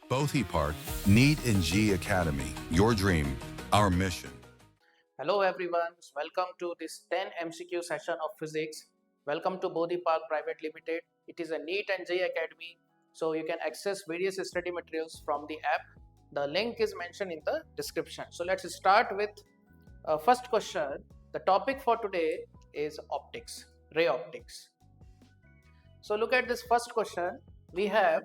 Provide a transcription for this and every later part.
Bohdi Park, NEET and G Academy. Your dream, our mission. Hello everyone, welcome to this 10 MCQ session of physics. Welcome to Bohdi Park Private Limited. It is a NEET and J Academy, so you can access various study materials from the app. The link is mentioned in the description. So let's start with first question. The topic for today is optics, ray optics. So look at this first question. We have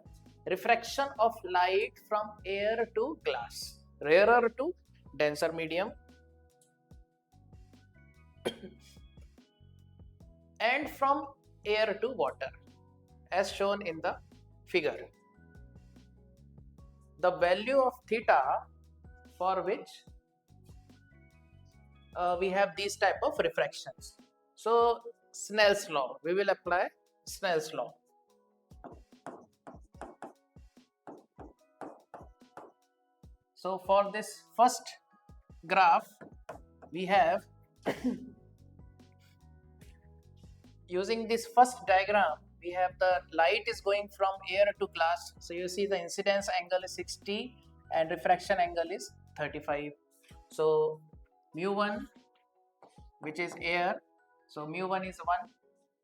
refraction of light from air to glass, rarer to denser medium, and from air to water, as shown in the figure. The value of theta for which we have these type of refractions. So Snell's law, we will apply Snell's law. So for this first graph, we have using this first diagram, we have the light is going from air to glass. So you see the incidence angle is 60 and refraction angle is 35. So mu1, which is air, so mu1 is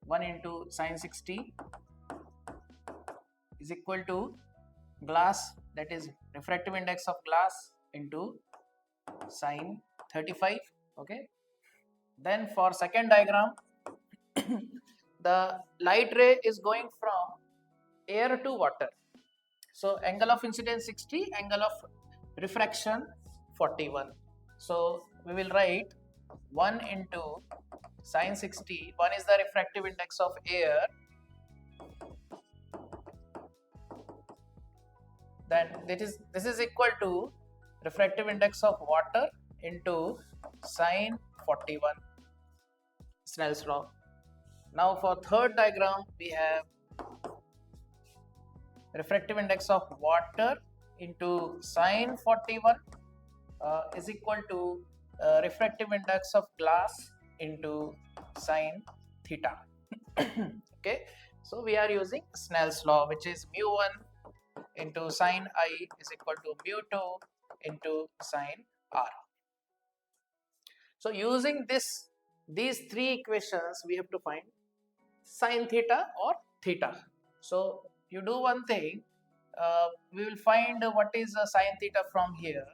1 into sine 60 is equal to glass, that is refractive index of glass into sine 35. Okay, then for second diagram, the light ray is going from air to water. So angle of incidence 60, angle of refraction 41. So we will write 1 into sine 60. 1 is the refractive index of air. Then this is equal to refractive index of water into sine 41. Snell's law. Now for third diagram, we have refractive index of water into sine 41 is equal to refractive index of glass into sine theta. Okay, so we are using Snell's law, which is mu1 into sine I is equal to mu2 into sine r. So using these three equations, we have to find sine theta or theta. So you do one thing, we will find what is sine theta from here.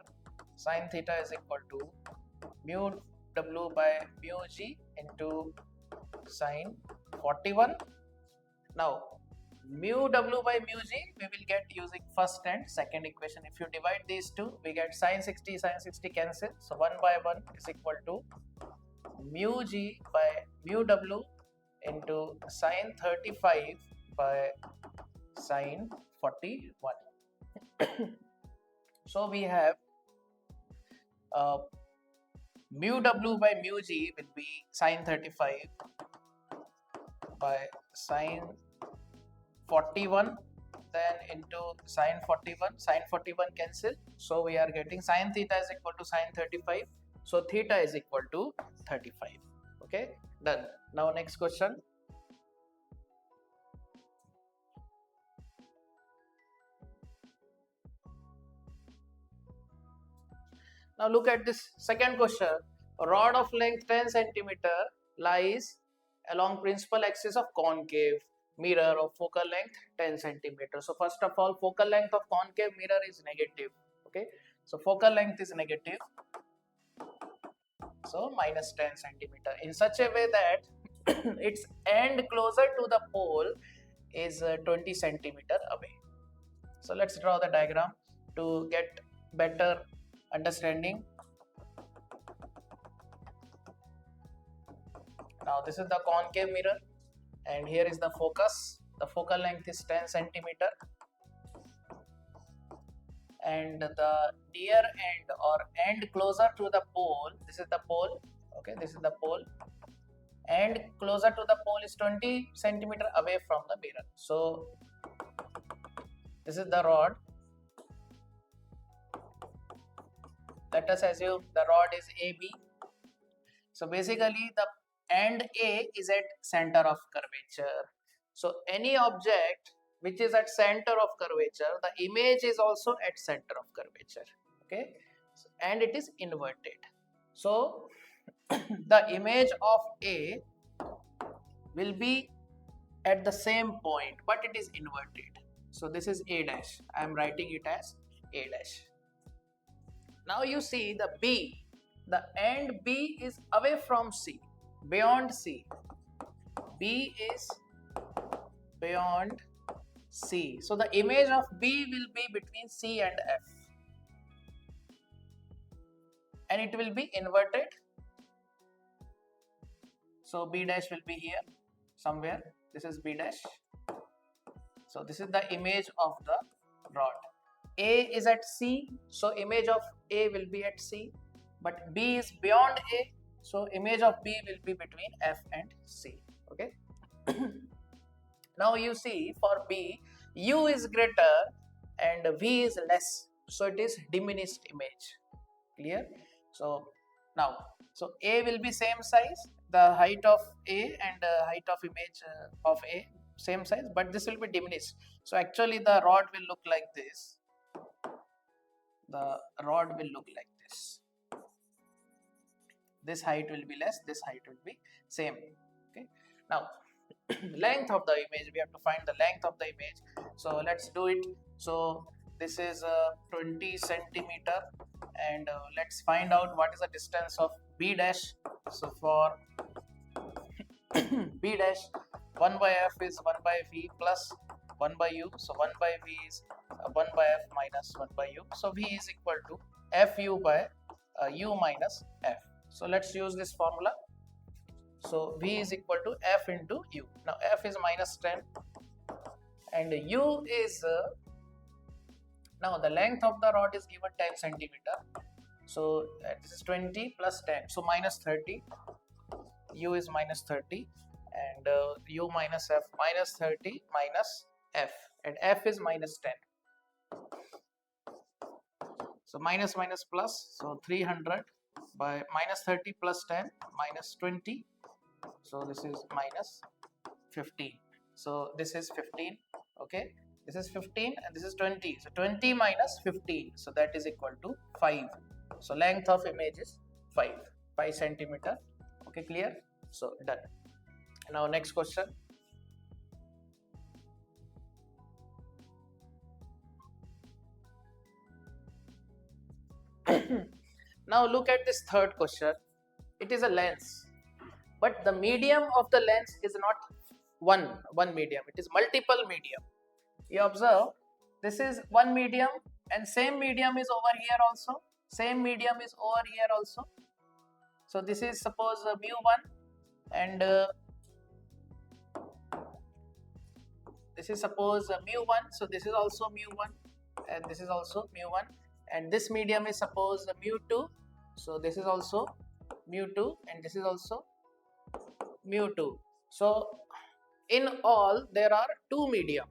Sine theta is equal to mu w by mu g into sine 41. Now mu w by mu g we will get using first and second equation. If you divide these two, we get sine 60 cancel, so 1 by 1 is equal to mu g by mu w into sine 35 by sine 41. So we have mu w by mu g will be sine 35 by sine 41, then into sine 41 cancel, so we are getting sine theta is equal to sine 35, so theta is equal to 35. Okay, done. Now next question. Now look at this second question. A rod of length 10 centimeter lies along principal axis of concave mirror of focal length 10 centimeter. So first of all, focal length of concave mirror is negative. Okay, so focal length is negative, so minus 10 centimeter, in such a way that its end closer to the pole is 20 centimeter away. So let's draw the diagram to get better understanding. Now this is the concave mirror and here is the focus. The focal length is 10 centimeter and the near end or end closer to the pole, this is the pole. Okay, this is the pole, and closer to the pole is 20 centimeter away from the mirror. So this is the rod. Let us assume the rod is AB. So basically the end A is at center of curvature. So any object which is at center of curvature, the image is also at center of curvature. Okay, and it is inverted. So the image of A will be at the same point, but it is inverted. So this is A dash. I am writing it as A dash. Now you see the B, the end B is away from C, beyond C. B is beyond C. So the image of B will be between C and F. And it will be inverted. So B dash will be here somewhere. This is B dash. So this is the image of the rod. A is at C, so image of A will be at C, but B is beyond A, so image of B will be between F and C. Okay. Now you see for B, U is greater and V is less, so it is diminished image. Clear? So now, so A will be same size, the height of A and height of image of A same size, but this will be diminished. So actually the rod will look like this. The rod will look like this. This height will be less, this height will be same. Okay. Now length of the image, we have to find the length of the image. So let's do it. So this is 20 centimeter, and let's find out what is the distance of B dash. So for B dash, 1 by F is 1 by V plus 1 by U. So 1 by V is 1 by F minus 1 by U. So V is equal to Fu by U minus F. So let's use this formula. So V is equal to F into U. Now F is minus 10 and U is, now the length of the rod is given 10 centimeter. So this is 20 plus 10. So minus 30. U is minus 30 and U minus F, minus 30 minus F, and F is minus 10. So minus minus plus, so 300 by minus 30 plus 10 minus 20. So this is minus 15. So this is 15. Okay, this is 15 and this is 20. So 20 minus 15. So that is equal to 5. So length of image is 5 centimeter. Okay, clear? So done. Now next question. Now look at this third question. It is a lens, but the medium of the lens is not one medium, it is multiple medium. You observe, this is one medium and same medium is over here also, same medium is over here also. So this is suppose mu1 and this is suppose mu1, so this is also mu1 and this is also mu1, and this medium is suppose mu2, so this is also mu2 and this is also mu2. So in all there are two medium.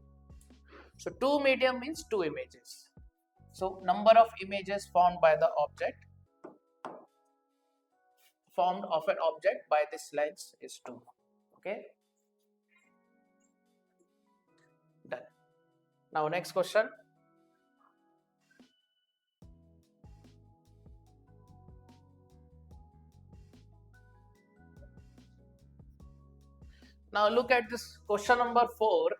So two medium means two images. So number of images formed by the object, formed of an object by this lens is 2. Okay, done. Now next question. Now look at this question number 4.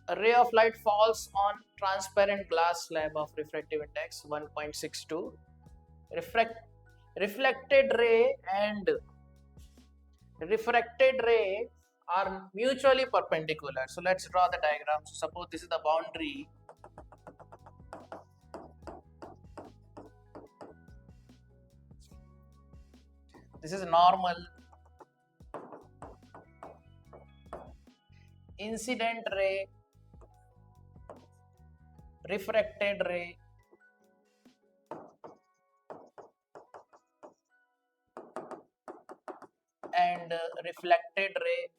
A ray of light falls on transparent glass slab of refractive index 1.62. Reflected ray and refracted ray are mutually perpendicular. So let's draw the diagram. So suppose this is the boundary. This is normal. Incident ray, refracted ray, and reflected ray.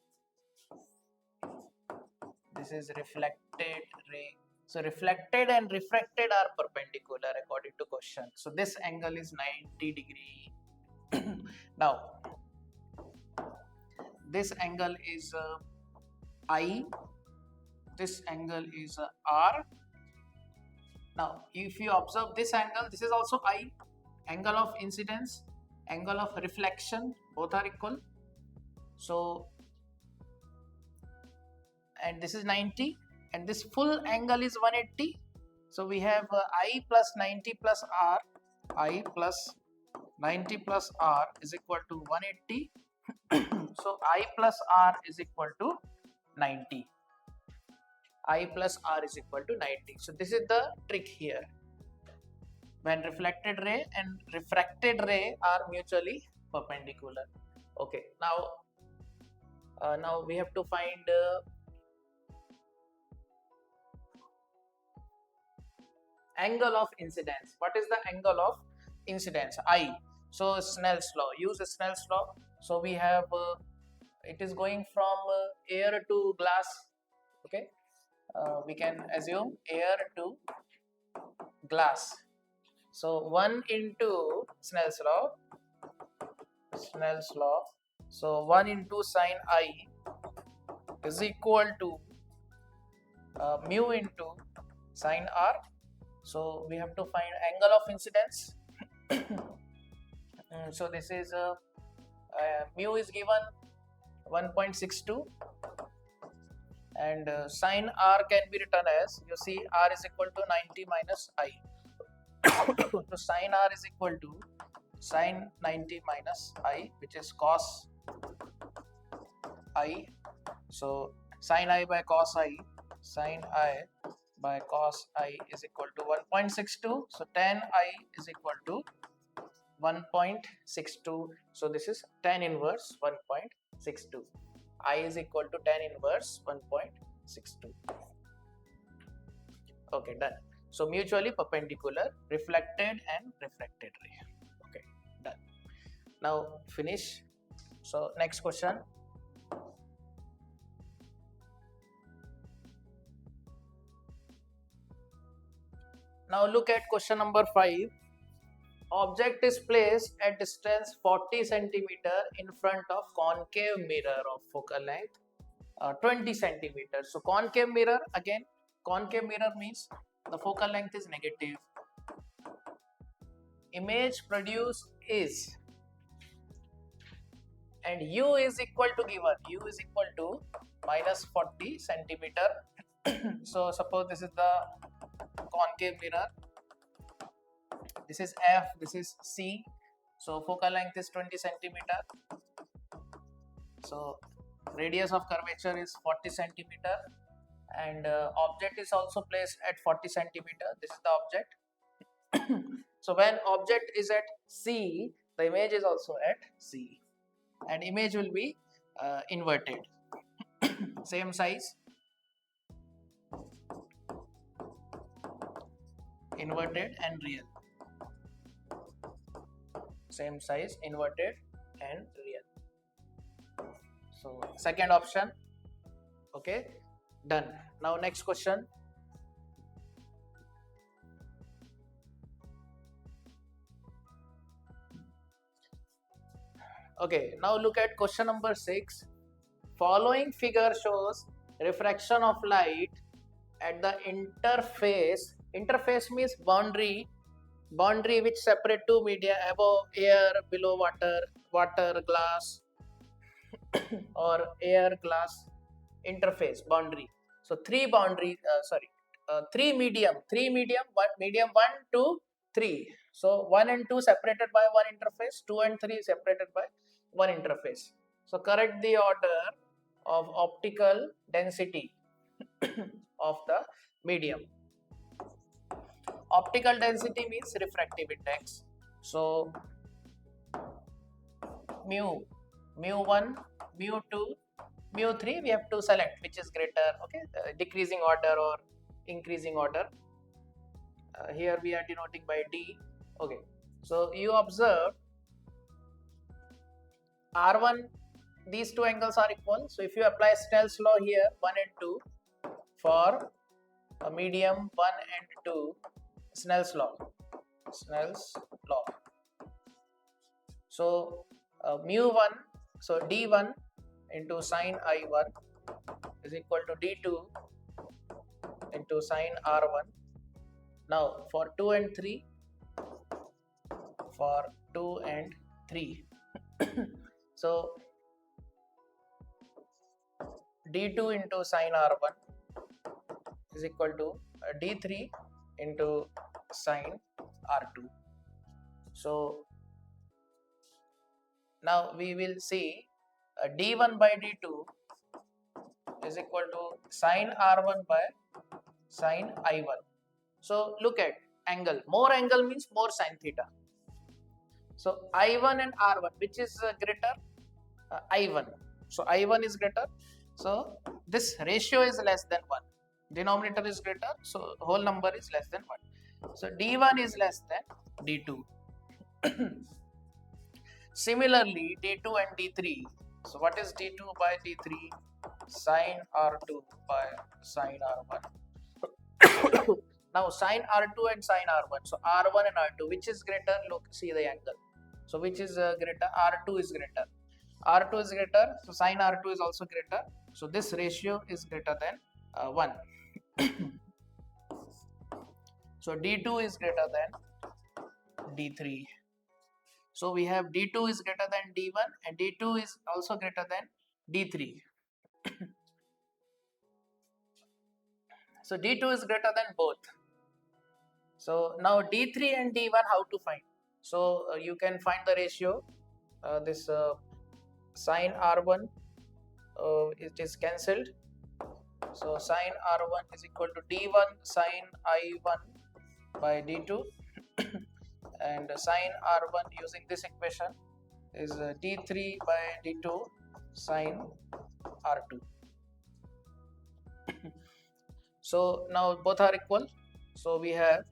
This is reflected ray. So reflected and refracted are perpendicular according to question. So this angle is 90 degree. Now this angle is I, this angle is R. Now if you observe this angle, this is also I. Angle of incidence, angle of reflection, both are equal. So, and this is 90, and this full angle is 180. So we have I plus 90 plus R. I plus 90 plus R is equal to 180. So I plus R is equal to 90. I plus R is equal to 90. So this is the trick here. When reflected ray and refracted ray are mutually perpendicular. Okay, now we have to find angle of incidence. What is the angle of incidence? I. So Snell's law. Use Snell's law. So we have it is going from air to glass. Okay, we can assume air to glass. So 1 into Snell's law. So 1 into sine I is equal to mu into sine R. So we have to find angle of incidence. So this is mu is given 1.62, and sine R can be written as, you see, R is equal to 90 minus I. So sine R is equal to sine 90 minus I, which is cos I. So sine I by cos I, sine I by cos I is equal to 1.62. So tan I is equal to 1.62. So this is tan inverse 1.62. I is equal to tan inverse 1.62. Okay, done. So mutually perpendicular, reflected and refracted ray. Okay, done. Now finish. So next question. Now look at question number 5. Object is placed at distance 40 centimeter in front of concave mirror of focal length 20 centimeters. So concave mirror, again, concave mirror means the focal length is negative. Image produced is, and U is equal to given, U is equal to minus 40 centimeter. So suppose this is the concave mirror, this is F, this is C. So focal length is 20 centimeter. So radius of curvature is 40 centimeter, and object is also placed at 40 centimeter. This is the object. So when object is at C, the image is also at C, and image will be inverted. Same size, inverted and real. Same size, inverted and real. So second option. Okay, done. Now next question. Okay, now look at question number 6. Following figure shows refraction of light at the interface. Interface means boundary which separate two media, above air, below water, glass, or air, glass, interface, boundary. So three boundary, three medium, medium 1, 2, 3. So 1 and 2 separated by one interface, 2 and 3 separated by one interface. So correct the order of optical density of the medium. Optical density means refractive index. So mu 1, mu 2, mu 3, we have to select which is greater. Okay, decreasing order or increasing order. Here we are denoting by D. Okay, so you observe R1, these two angles are equal. So if you apply Snell's law here, 1 and 2, for a medium 1 and 2, Snell's law. So mu 1, so D1 into sine I1 is equal to D2 into sine r1. Now for 2 and 3, for 2 and 3. So d2 into sine r1 is equal to d3 into sine r2. So now we will see d1 by d2 is equal to sine r1 by sine i1. So look at angle. More angle means more sine theta. So I1 and R1, which is greater? I1. So I1 is greater. So this ratio is less than 1. Denominator is greater. So whole number is less than 1. So D1 is less than D2. Similarly, D2 and D3. So what is D2 by D3? Sine R2 by sine R1. Now sine R2 and sine R1. So R1 and R2, which is greater? Look, see the angle. So which is greater? R2 is greater. R2 is greater. So sine R2 is also greater. So this ratio is greater than 1. So D2 is greater than D3. So we have D2 is greater than D1 and D2 is also greater than D3. So D2 is greater than both. So now D3 and D1, how to find? So you can find the ratio. This sine R1 it is cancelled. So sine R1 is equal to D1 sine I1 by D2 and sine R1 using this equation is D3 by D2 sine R2. So now both are equal. So we have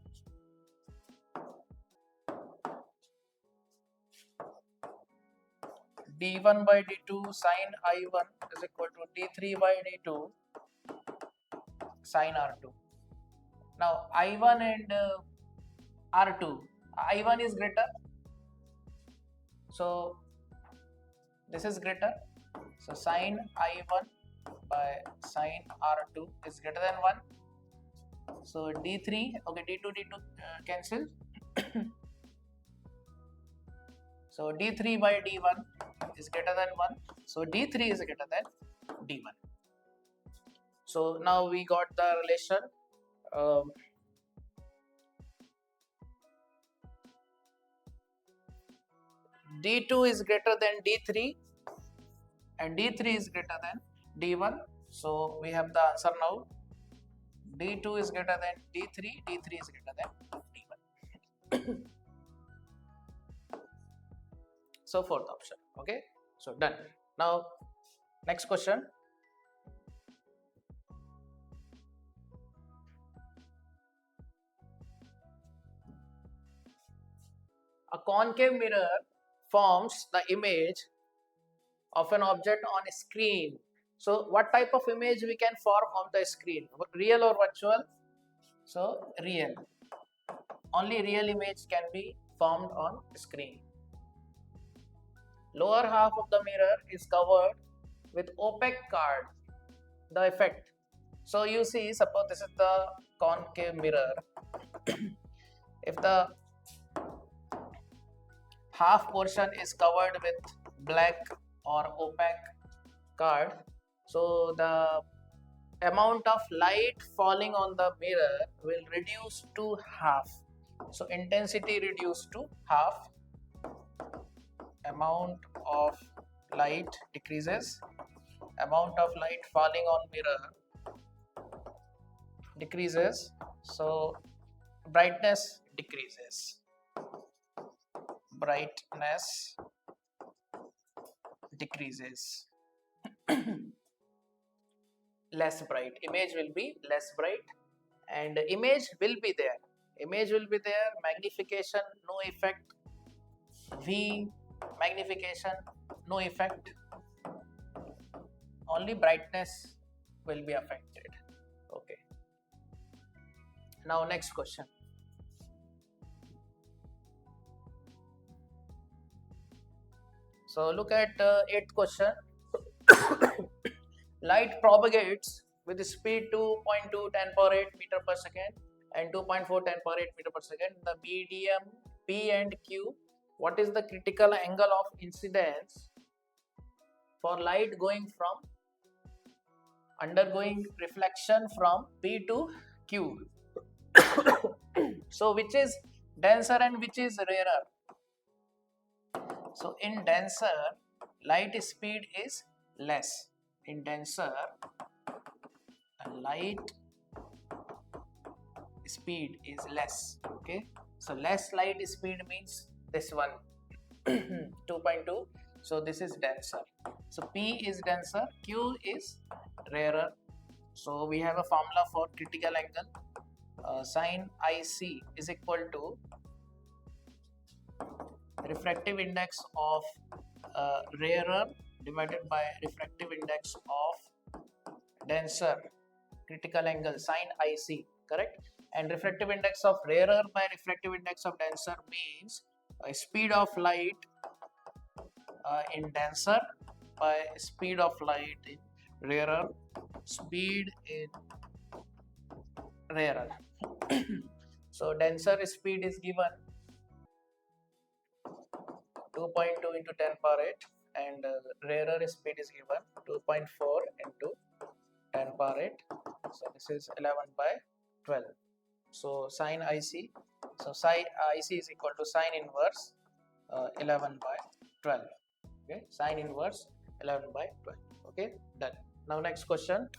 D1 by D2 sine I1 is equal to D3 by D2 sine R2. Now I1 and R2, I1 is greater. So this is greater. So sine I1 by sine R2 is greater than 1. So D3, okay, D2 cancel. So D3 by D1 is greater than 1. So D3 is greater than D1. So now we got the relation. D2 is greater than D3 and D3 is greater than D1. So we have the answer now. D2 is greater than D3, D3 is greater than D1. So fourth option. Okay, so done. Now next question. A concave mirror forms the image of an object on a screen. So what type of image we can form on the screen? Real or virtual? So real. Only real image can be formed on screen. Lower half of the mirror is covered with opaque card. The effect. So you see, suppose this is the concave mirror. If the half portion is covered with black or opaque card, so the amount of light falling on the mirror will reduce to half. So intensity reduced to half, amount of light decreases, amount of light falling on mirror decreases, so brightness decreases. Brightness decreases. Less bright. Image will be less bright and image will be there. Image will be there. Magnification, no effect. V magnification, no effect. Only brightness will be affected. Okay. Now next question. So look at 8th question. Light propagates with the speed 2.2 10 power 8 meter per second and 2.4 10 power 8 meter per second. The medium P and Q. What is the critical angle of incidence for light going from undergoing reflection from P to Q? So which is denser and which is rarer? So in denser, light speed is less. In denser, light speed is less. Okay, so less light speed means this one 2.2. So this is denser. So P is denser, Q is rarer. So we have a formula for critical angle. Sin IC is equal to refractive index of rarer divided by refractive index of denser, critical angle sin IC, correct? And refractive index of rarer by refractive index of denser means speed of light in denser by speed of light in rarer, speed in rarer. So denser speed is given 2.2 into 10 power 8 and rarer speed is given 2.4 into 10 power 8. So this is 11 by 12. So sin IC, so sin IC is equal to sin inverse 11 by 12. Okay, sin inverse 11 by 12. Okay, done. Now next question.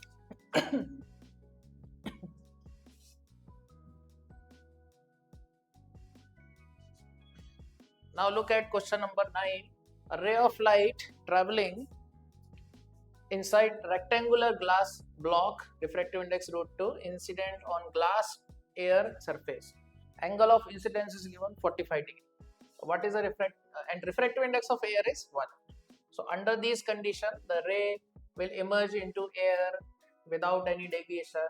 Now look at question number 9. A ray of light traveling inside rectangular glass block, refractive index √2, incident on glass air surface. Angle of incidence is given 45 degree. What is the refractive index of air is 1. So under these conditions, the ray will emerge into air without any deviation,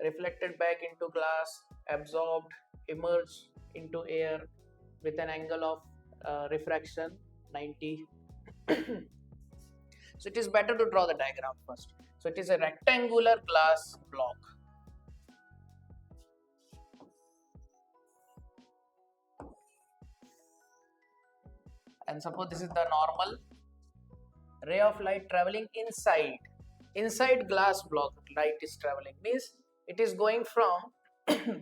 reflected back into glass, absorbed, emerge into air with an angle of refraction 90. So it is better to draw the diagram first. So it is a rectangular glass block. And suppose this is the normal ray of light traveling inside glass block. Light is traveling means it is going from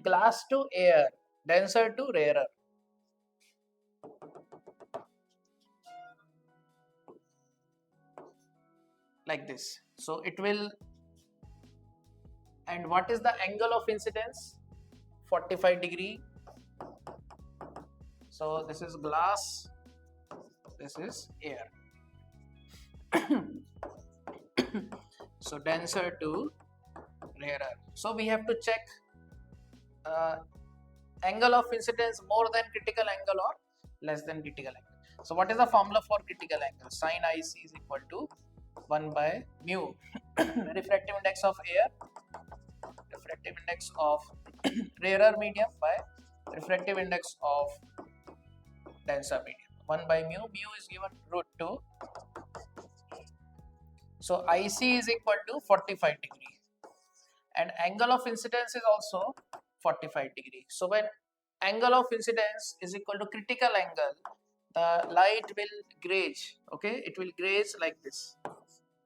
glass to air, denser to rarer. Like this. So it will, and what is the angle of incidence? 45 degree. So this is glass, this is air. So denser to rarer. So we have to check angle of incidence more than critical angle or less than critical angle. So what is the formula for critical angle? Sin IC is equal to 1 by mu refractive index of air, refractive index of rarer medium by refractive index of denser medium. 1 by mu is given √2. So IC is equal to 45 degree and angle of incidence is also 45 degree. So when angle of incidence is equal to critical angle, the light will graze. Okay, it will graze like this.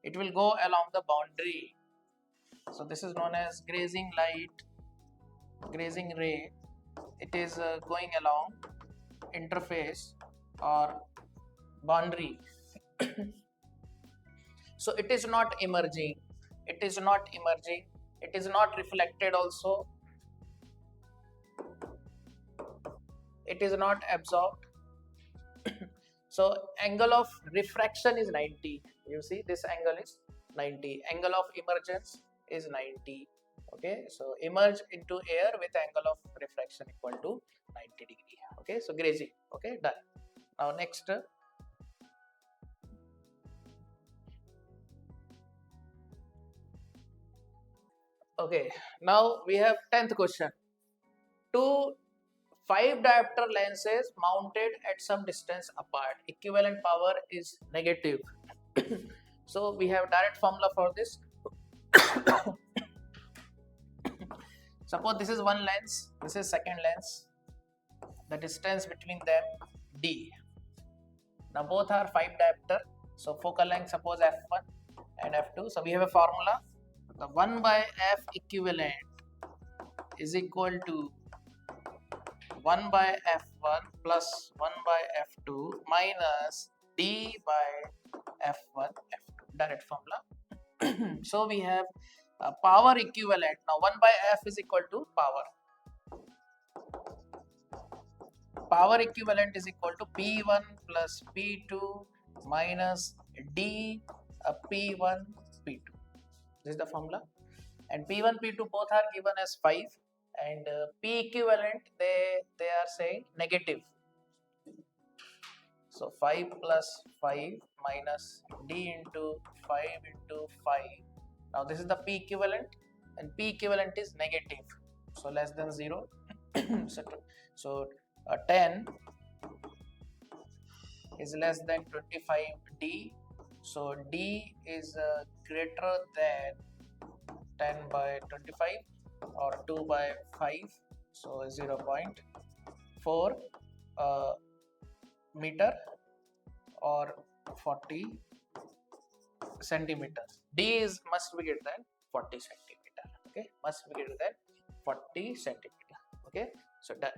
It will go along the boundary. So this is known as grazing light, grazing ray. It is going along interface or boundary. So it is not emerging. It is not emerging. It is not reflected also. It is not absorbed. So angle of refraction is 90. You see this angle is 90. Angle of emergence is 90. Okay, so emerge into air with angle of refraction equal to 90 degree. Okay, so grazing. Okay, done. Now next. Okay, now we have 10th question. Two 5 diopter lenses mounted at some distance apart. Equivalent power is negative. So we have direct formula for this. Suppose this is one lens, this is second lens. The distance between them D. Now both are 5 diopter. So focal length suppose f1 and f2. So we have a formula. The 1 by f equivalent is equal to 1 by f1 plus 1 by f2 minus d by f1 f2. Direct formula. So we have power equivalent. Now 1 by f is equal to power. Power equivalent is equal to P1 plus P2 minus D P1 P2. This is the formula. And P1 P2 both are given as 5, and P equivalent they are saying negative. So 5 plus 5 minus D into 5 into 5. Now this is the P equivalent, and P equivalent is negative, so less than 0. So 10 is less than 25D, so D is greater than 10 by 25 or 2 by 5, so 0.4 meter or 40 centimeters. D is must be greater than 40 centimeter. Okay, must be greater than 40 centimeter. Okay, so done.